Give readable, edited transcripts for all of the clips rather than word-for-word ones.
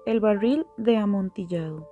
El barril de Amontillado.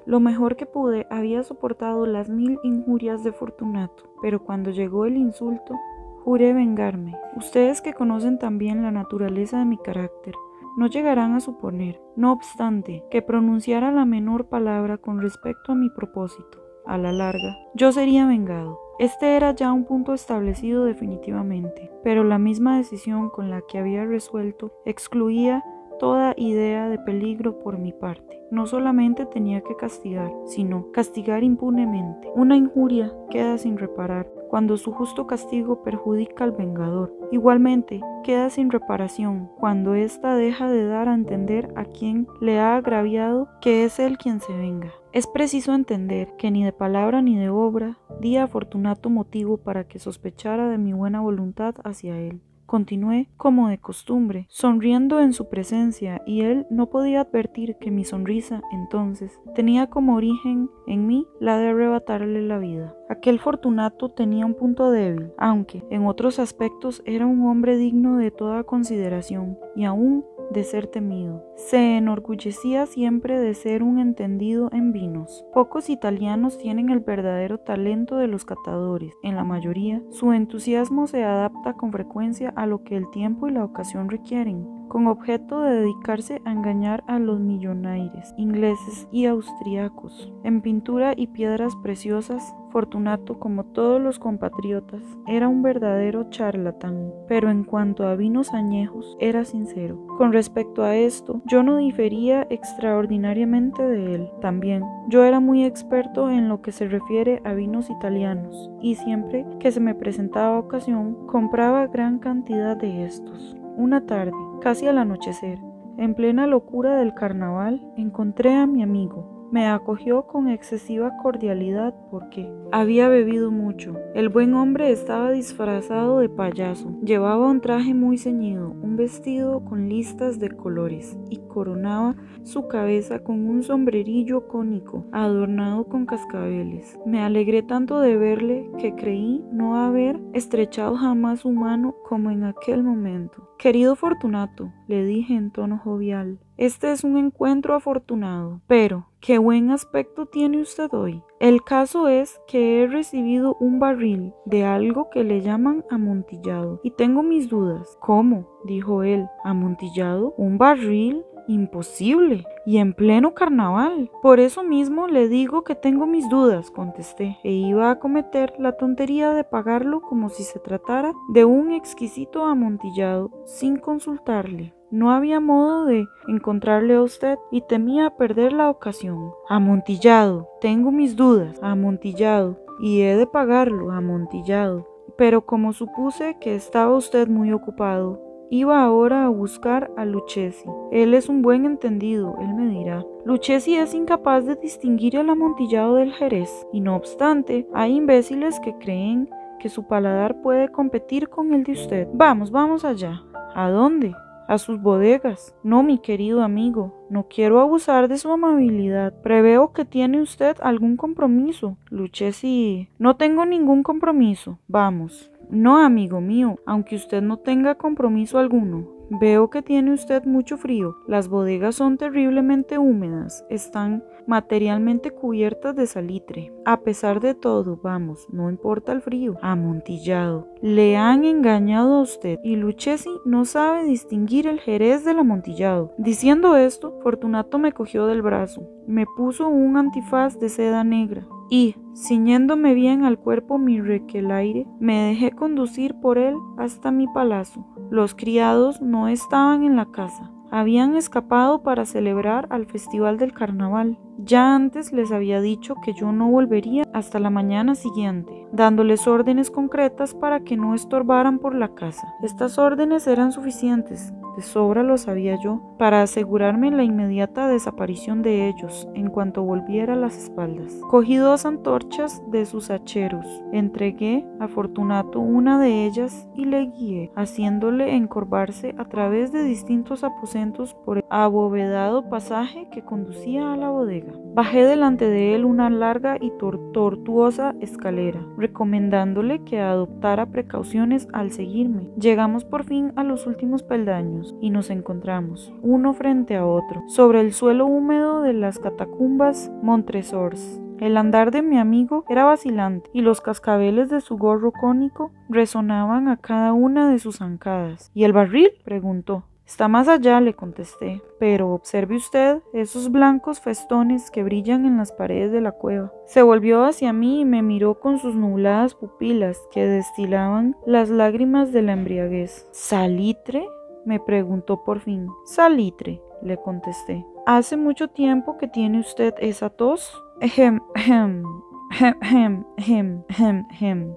Lo mejor que pude, había soportado las 1000 injurias de Fortunato, pero cuando llegó el insulto, juré vengarme. Ustedes que conocen también la naturaleza de mi carácter, no llegarán a suponer, no obstante, que pronunciara la menor palabra con respecto a mi propósito. A la larga, yo sería vengado. Este era ya un punto establecido definitivamente, pero la misma decisión con la que había resuelto excluía toda idea de peligro por mi parte. No solamente tenía que castigar, sino castigar impunemente. Una injuria queda sin reparar cuando su justo castigo perjudica al vengador. Igualmente, queda sin reparación cuando ésta deja de dar a entender a quien le ha agraviado que es él quien se venga. Es preciso entender que ni de palabra ni de obra di a Fortunato motivo para que sospechara de mi buena voluntad hacia él. Continué, como de costumbre, sonriendo en su presencia, y él no podía advertir que mi sonrisa, entonces, tenía como origen en mí la de arrebatarle la vida. Aquel Fortunato tenía un punto débil, aunque en otros aspectos era un hombre digno de toda consideración y aún de ser temido. Se enorgullecía siempre de ser un entendido en vinos. Pocos italianos tienen el verdadero talento de los catadores. En la mayoría, su entusiasmo se adapta con frecuencia a lo que el tiempo y la ocasión requieren, con objeto de dedicarse a engañar a los millonaires ingleses y austriacos. En pintura y piedras preciosas, Fortunato, como todos los compatriotas, era un verdadero charlatán, pero en cuanto a vinos añejos, era sincero. Con respecto a esto, yo no difería extraordinariamente de él. También, yo era muy experto en lo que se refiere a vinos italianos, y siempre que se me presentaba ocasión, compraba gran cantidad de estos. Una tarde, casi al anochecer, en plena locura del carnaval, encontré a mi amigo. Me acogió con excesiva cordialidad porque había bebido mucho. El buen hombre estaba disfrazado de payaso. Llevaba un traje muy ceñido, un vestido con listas de colores y coronaba su cabeza con un sombrerillo cónico adornado con cascabeles. Me alegré tanto de verle que creí no haber estrechado jamás su mano como en aquel momento. Querido Fortunato, le dije en tono jovial, este es un encuentro afortunado, pero qué buen aspecto tiene usted hoy. El caso es que he recibido un barril de algo que le llaman amontillado y tengo mis dudas. ¿Cómo?, dijo él. ¿Amontillado? ¿Un barril? Imposible, y en pleno carnaval. Por eso mismo le digo que tengo mis dudas, contesté, e iba a cometer la tontería de pagarlo como si se tratara de un exquisito amontillado, sin consultarle. No había modo de encontrarle a usted y temía perder la ocasión. Amontillado, tengo mis dudas, amontillado, y he de pagarlo, amontillado. Pero como supuse que estaba usted muy ocupado, iba ahora a buscar a Lucchesi. Él es un buen entendido, él me dirá. Lucchesi es incapaz de distinguir el amontillado del Jerez, y no obstante, hay imbéciles que creen que su paladar puede competir con el de usted. Vamos allá. ¿A dónde? A sus bodegas. No, mi querido amigo, no quiero abusar de su amabilidad. Preveo que tiene usted algún compromiso. Lucchesi, no tengo ningún compromiso. Vamos. No, amigo mío, aunque usted no tenga compromiso alguno. Veo que tiene usted mucho frío. Las bodegas son terriblemente húmedas. Están materialmente cubiertas de salitre. A pesar de todo, vamos, no importa el frío. Amontillado. Le han engañado a usted y Lucchesi no sabe distinguir el Jerez del amontillado. Diciendo esto, Fortunato me cogió del brazo, me puso un antifaz de seda negra y, ciñéndome bien al cuerpo mi requelaire, me dejé conducir por él hasta mi palacio. Los criados no estaban en la casa. Habían escapado para celebrar al festival del carnaval. Ya antes les había dicho que yo no volvería hasta la mañana siguiente, dándoles órdenes concretas para que no estorbaran por la casa. Estas órdenes eran suficientes. de sobra lo sabía yo, para asegurarme la inmediata desaparición de ellos en cuanto volviera a las espaldas. Cogí 2 antorchas de sus hacheros, entregué a Fortunato una de ellas y le guié, haciéndole encorvarse a través de distintos aposentos por el abovedado pasaje que conducía a la bodega. Bajé delante de él una larga y tortuosa escalera, recomendándole que adoptara precauciones al seguirme. Llegamos por fin a los últimos peldaños y nos encontramos, uno frente a otro, sobre el suelo húmedo de las catacumbas Montresors. El andar de mi amigo era vacilante y los cascabeles de su gorro cónico resonaban a cada una de sus zancadas. ¿Y el barril?, preguntó. Está más allá, le contesté, pero observe usted esos blancos festones que brillan en las paredes de la cueva. Se volvió hacia mí y me miró con sus nubladas pupilas que destilaban las lágrimas de la embriaguez. ¿Salitre?, me preguntó por fin. Salitre, le contesté. ¿Hace mucho tiempo que tiene usted esa tos?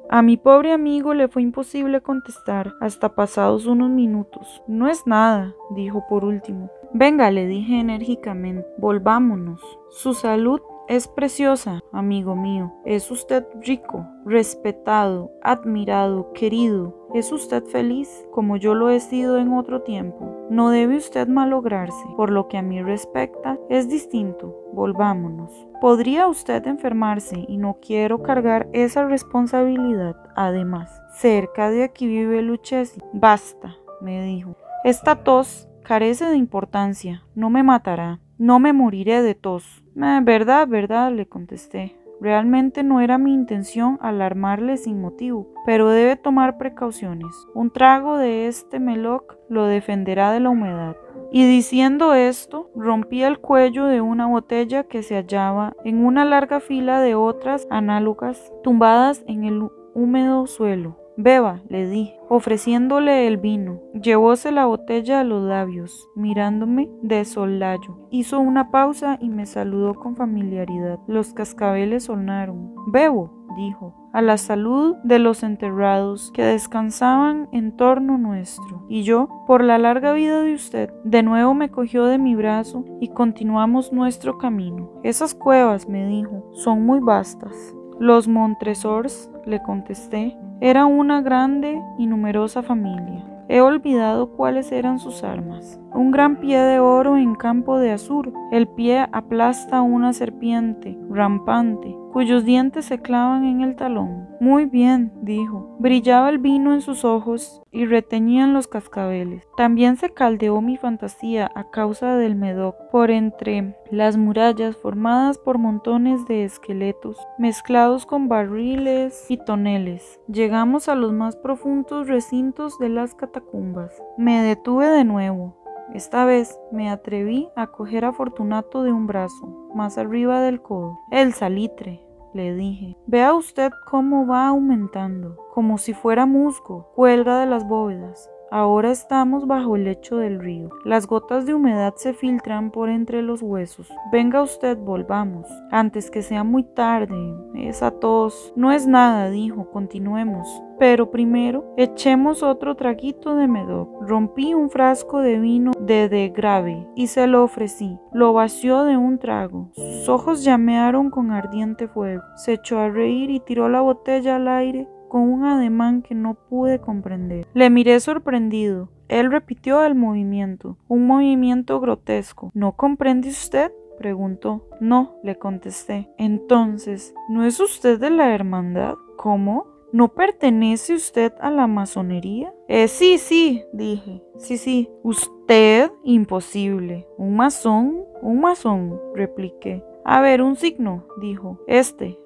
A mi pobre amigo le fue imposible contestar hasta pasados unos minutos. No es nada, dijo por último. Venga, le dije enérgicamente, volvámonos. Su salud es preciosa, amigo mío. Es usted rico, respetado, admirado, querido. ¿Es usted feliz, como yo lo he sido en otro tiempo? No debe usted malograrse. Por lo que a mí respecta, es distinto. Volvámonos. Podría usted enfermarse y no quiero cargar esa responsabilidad. Además, cerca de aquí vive Lucchesi. Basta, me dijo. Esta tos carece de importancia. No me matará. No me moriré de tos. Verdad, le contesté. Realmente no era mi intención alarmarle sin motivo, pero debe tomar precauciones. Un trago de este meloc lo defenderá de la humedad. Y diciendo esto, rompí el cuello de una botella que se hallaba en una larga fila de otras análogas, tumbadas en el húmedo suelo. Beba, le dije, ofreciéndole el vino. Llevóse la botella a los labios, mirándome de soslayo. Hizo una pausa y me saludó con familiaridad. Los cascabeles sonaron. Bebo, dijo, a la salud de los enterrados que descansaban en torno nuestro. Y yo, por la larga vida de usted. De nuevo me cogió de mi brazo y continuamos nuestro camino. Esas cuevas, me dijo, son muy vastas. Los Montresors, le contesté, era una grande y numerosa familia. He olvidado cuáles eran sus armas. Un gran pie de oro en campo de azur. El pie aplasta una serpiente rampante, cuyos dientes se clavan en el talón. Muy bien, dijo. Brillaba el vino en sus ojos y reteñían los cascabeles. También se caldeó mi fantasía a causa del Medoc. Por entre las murallas formadas por montones de esqueletos, mezclados con barriles y toneles, llegamos a los más profundos recintos de las catacumbas. Me detuve de nuevo. Esta vez me atreví a coger a Fortunato de un brazo, más arriba del codo. El salitre, le dije. Vea usted cómo va aumentando, como si fuera musgo, cuelga de las bóvedas. Ahora estamos bajo el lecho del río. Las gotas de humedad se filtran por entre los huesos. Venga usted, volvamos, antes que sea muy tarde. Esa tos no es nada, dijo, continuemos. Pero primero, echemos otro traguito de Medoc. Rompí un frasco de vino de Grave y se lo ofrecí. Lo vació de un trago. Sus ojos llamearon con ardiente fuego. Se echó a reír y tiró la botella al aire con un ademán que no pude comprender. Le miré sorprendido. Él repitió el movimiento, un movimiento grotesco. ¿No comprende usted?, preguntó. No, le contesté. Entonces, ¿no es usted de la hermandad? ¿Cómo? ¿No pertenece usted a la masonería? Sí, dije. Sí. ¿Usted? Imposible. ¿Un masón? Un masón, repliqué. A ver, un signo, dijo.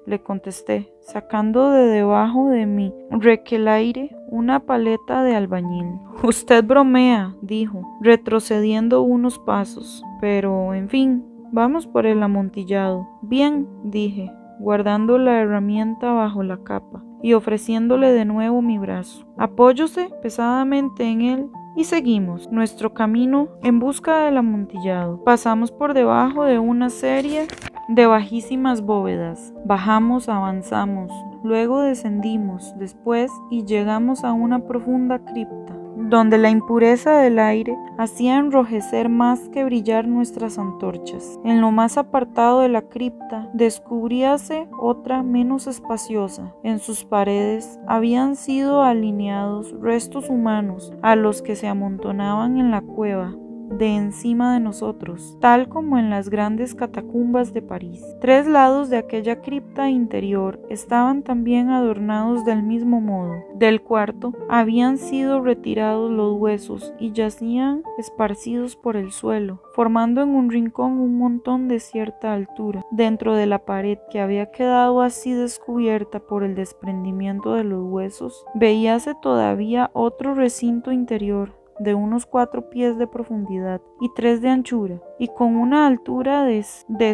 Le contesté, sacando de debajo de mi requelaire una paleta de albañil. Usted bromea, dijo, retrocediendo unos pasos. Pero, en fin, vamos por el amontillado. Bien, dije, guardando la herramienta bajo la capa y ofreciéndole de nuevo mi brazo. Apóyose pesadamente en él y seguimos nuestro camino en busca del amontillado. Pasamos por debajo de una serie de bajísimas bóvedas. Bajamos, avanzamos, luego descendimos, después y llegamos a una profunda cripta. donde la impureza del aire hacía enrojecer más que brillar nuestras antorchas. En lo más apartado de la cripta descubríase otra menos espaciosa. En sus paredes habían sido alineados restos humanos a los que se amontonaban en la cueva de encima de nosotros, tal como en las grandes catacumbas de París. 3 lados de aquella cripta interior estaban también adornados del mismo modo. Del cuarto habían sido retirados los huesos y yacían esparcidos por el suelo, formando en un rincón un montón de cierta altura. Dentro de la pared, que había quedado así descubierta por el desprendimiento de los huesos, veíase todavía otro recinto interior de unos 4 pies de profundidad y 3 de anchura, y con una altura de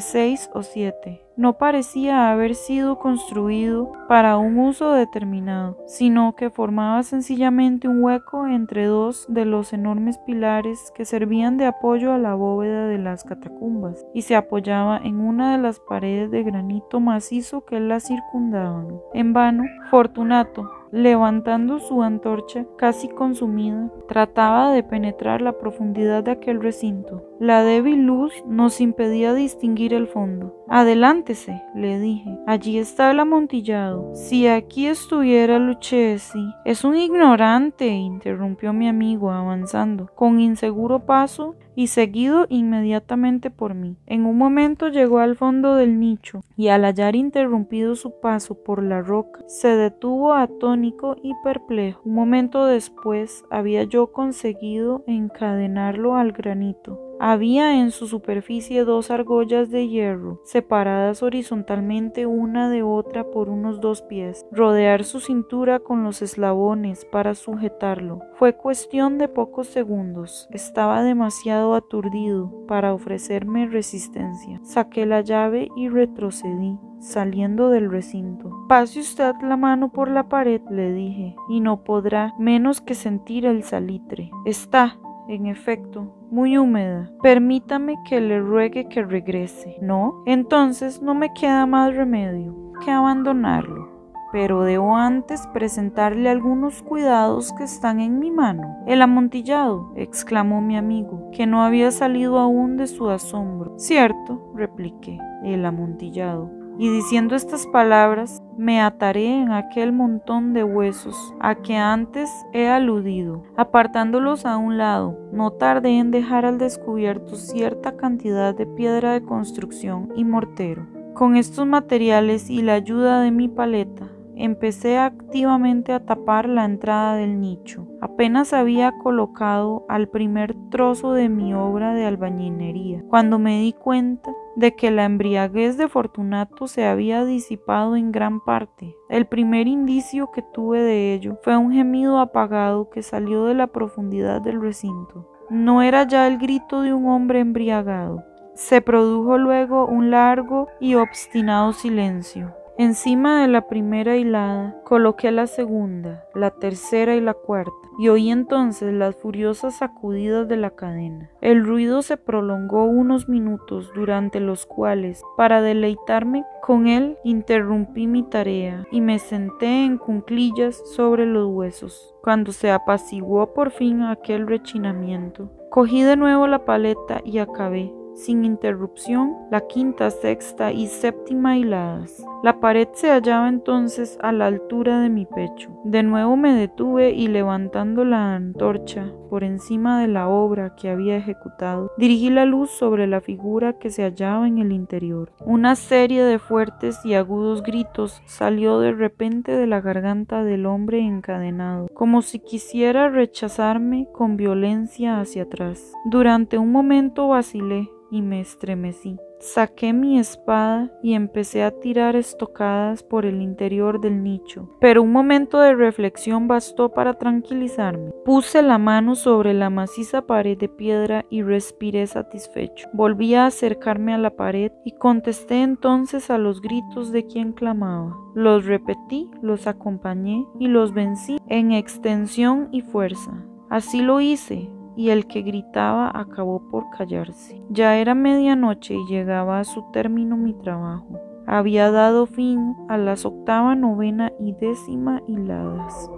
6 o 7. No parecía haber sido construido para un uso determinado, sino que formaba sencillamente un hueco entre 2 de los enormes pilares que servían de apoyo a la bóveda de las catacumbas, y se apoyaba en una de las paredes de granito macizo que la circundaban. En vano, Fortunato, levantando su antorcha casi consumida, trataba de penetrar la profundidad de aquel recinto. La débil luz nos impedía distinguir el fondo. «Adelántese», le dije, «allí está el amontillado. Si aquí estuviera Lucchesi». «Es un ignorante», interrumpió mi amigo, avanzando con inseguro paso y seguido inmediatamente por mí. En un momento llegó al fondo del nicho y, al hallar interrumpido su paso por la roca, se detuvo atónico y perplejo. Un momento después había yo conseguido encadenarlo al granito. Había en su superficie 2 argollas de hierro, separadas horizontalmente una de otra por unos 2 pies. Rodear su cintura con los eslabones para sujetarlo fue cuestión de pocos segundos. Estaba demasiado aturdido para ofrecerme resistencia. Saqué la llave y retrocedí, saliendo del recinto. «Pase usted la mano por la pared», le dije, «y no podrá menos que sentir el salitre. Está, en efecto, muy húmeda. Permítame que le ruegue que regrese». «¿No? Entonces no me queda más remedio que abandonarlo. Pero debo antes presentarle algunos cuidados que están en mi mano». «El amontillado», exclamó mi amigo, que no había salido aún de su asombro. «Cierto», repliqué, «el amontillado». Y diciendo estas palabras, me ataré en aquel montón de huesos a que antes he aludido. Apartándolos a un lado, no tardé en dejar al descubierto cierta cantidad de piedra de construcción y mortero. Con estos materiales y la ayuda de mi paleta, empecé activamente a tapar la entrada del nicho. Apenas había colocado al primer trozo de mi obra de albañilería, cuando me di cuenta de que la embriaguez de Fortunato se había disipado en gran parte. El primer indicio que tuve de ello fue un gemido apagado que salió de la profundidad del recinto. No era ya el grito de un hombre embriagado. Se produjo luego un largo y obstinado silencio. Encima de la primera hilada coloqué la segunda, la tercera y la cuarta, y oí entonces las furiosas sacudidas de la cadena. El ruido se prolongó unos minutos, durante los cuales, para deleitarme con él, interrumpí mi tarea y me senté en cuclillas sobre los huesos. Cuando se apaciguó por fin aquel rechinamiento, cogí de nuevo la paleta y acabé, sin interrupción, la quinta, sexta y séptima hiladas. La pared se hallaba entonces a la altura de mi pecho. De nuevo me detuve y, levantando la antorcha por encima de la obra que había ejecutado, dirigí la luz sobre la figura que se hallaba en el interior. Una serie de fuertes y agudos gritos salió de repente de la garganta del hombre encadenado, como si quisiera rechazarme con violencia hacia atrás. Durante un momento vacilé y me estremecí. Saqué mi espada y empecé a tirar estocadas por el interior del nicho, pero un momento de reflexión bastó para tranquilizarme. Puse la mano sobre la maciza pared de piedra y respiré satisfecho. Volví a acercarme a la pared y contesté entonces a los gritos de quien clamaba. Los repetí, los acompañé y los vencí en extensión y fuerza. Así lo hice, y el que gritaba acabó por callarse. Ya era medianoche y llegaba a su término mi trabajo. Había dado fin a las octava, novena y décima hiladas.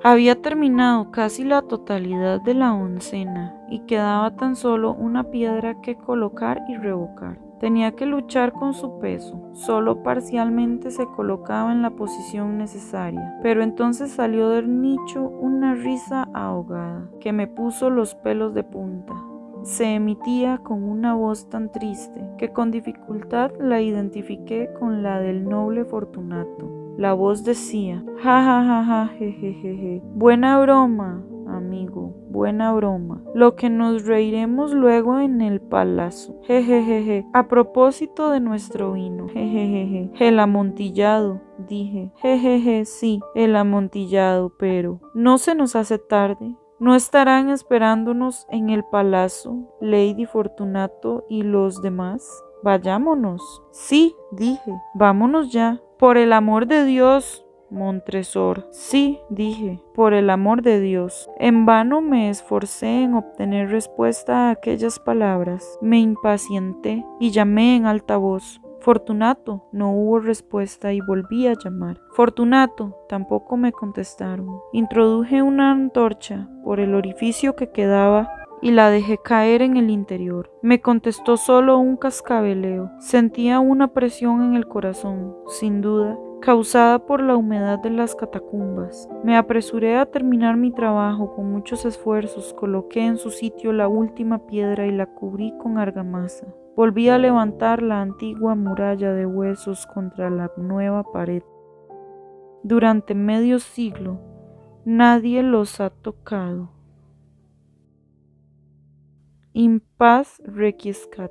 Había terminado casi la totalidad de la oncena y quedaba tan solo una piedra que colocar y revocar. Tenía que luchar con su peso, solo parcialmente se colocaba en la posición necesaria, pero entonces salió del nicho una risa ahogada que me puso los pelos de punta. Se emitía con una voz tan triste que con dificultad la identifiqué con la del noble Fortunato. La voz decía: ja ja ja ja, jejeje, buena broma, amigo, buena broma, lo que nos reiremos luego en el palacio, jejeje, a propósito de nuestro vino, jejeje, el amontillado, dije, jejeje, sí, el amontillado, pero ¿no se nos hace tarde? ¿No estarán esperándonos en el palacio Lady Fortunato y los demás? Vayámonos. Sí, dije, vámonos ya. Por el amor de Dios, Montresor. Sí, dije, por el amor de Dios. En vano me esforcé en obtener respuesta a aquellas palabras. Me impacienté y llamé en alta voz. Fortunato, no hubo respuesta y volví a llamar. Fortunato, tampoco me contestaron. Introduje una antorcha por el orificio que quedaba y la dejé caer en el interior. Me contestó solo un cascabeleo. Sentía una presión en el corazón, sin duda, causada por la humedad de las catacumbas. Me apresuré a terminar mi trabajo con muchos esfuerzos, coloqué en su sitio la última piedra y la cubrí con argamasa. Volví a levantar la antigua muralla de huesos contra la nueva pared. Durante medio siglo, nadie los ha tocado. In paz requiescat.